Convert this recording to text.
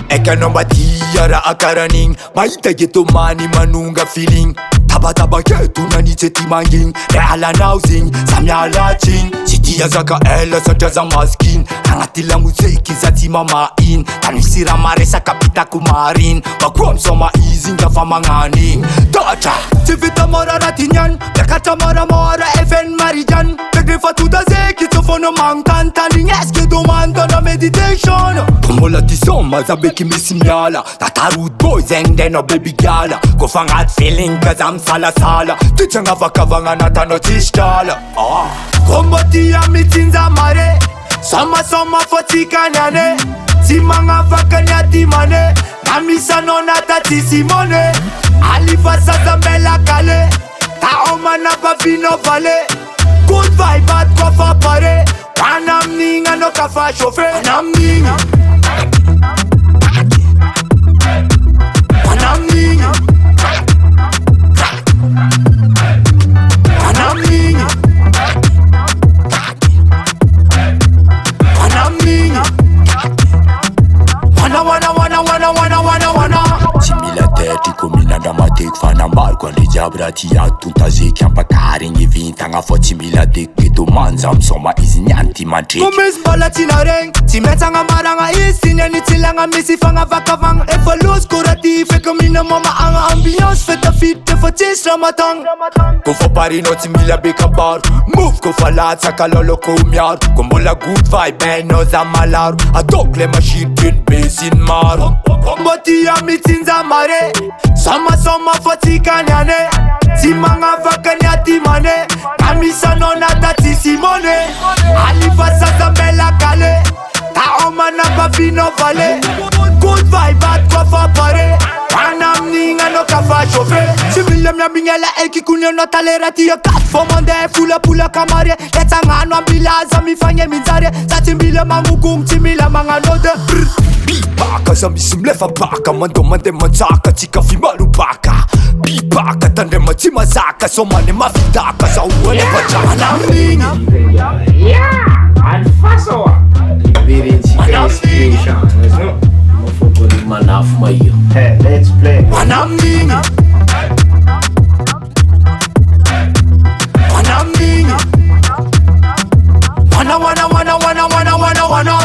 Eka nomba tiara akaraning mahita geto mani manunga feeling Taba keto nanitsy ty mangigny Realanao zegny za mialatsiny Tsy dia zaka ela satria za maskiny Agnaty lamotseky za tsy mamahiny Tany misy raha maresaka pitako mariny Makoa misoma izy igny lafa magnanigny Tatra tsy vita mora raha ty niany Miakatra moramora FN Marijan Tegrefa tota zeky tsy fono mangantany Tanigny eske domantana meditation Mbola ty soma za beky misy miala Tatarod boy zegny ndeno baby gala Kofa agnaty feeling ka za misalasala Ty tsy agnavakavagna anatanao tsisy trala Komba ty amitsinja mare Soma fo tsika niane Tsy magnavaka ny aty mane Na misanao nata tsisy mone Alifa sasa mbela kale Ta omana bavino vale Good vibe at kwa fa pare Wana mninga no kafa shofe Wana mninga Wana mninga Wana mninga Wana mninga Wana Simila terti kominandra mateky fanambariko Andre jiaby raha ty atonta zeky ampakarigny vintagna Fô tsy mila deky eto manja misoma izy niany ty mandreky Komisy mbola tsy naregny Tsy metsagna maragna izy Sy niany tsilagna misy fagnavakavagna Efa losiko raha ty feka mina mama agna ambiance Feta fity efa tsisy ramatagna Kofa parinao tsy mila be kabaro Move kofa latsaka loloko miaro Ko mbola good vibe enao za malaro Ataoko le machine tune be siny maro Kombo ty amitsinja mare Soma fo tsika niane Tsy magnavaka ny aty mane Kamisanao nata tsisy mone Alifa sasa mbela kale Ta omana bavino vale Good vibe at kwa fa pare Wana mninga no kafa shofe Simile miambingela eki kunyo no talera tiyo kat Fo monde fula pula kamare Letsa ngano ambilaza mifanye minzare Sati mbile mangugum timila manganode Bibaka za misy milefa baka Mando mande manjaka tsika fimalobaka Bibaka tandrema tsy mazaka Somane mafidaka za uone patraka Wana mninga Alfasoa Inspiration Mafogoli manafu maio Hey, let's play Wana mninga Wana mninga Wana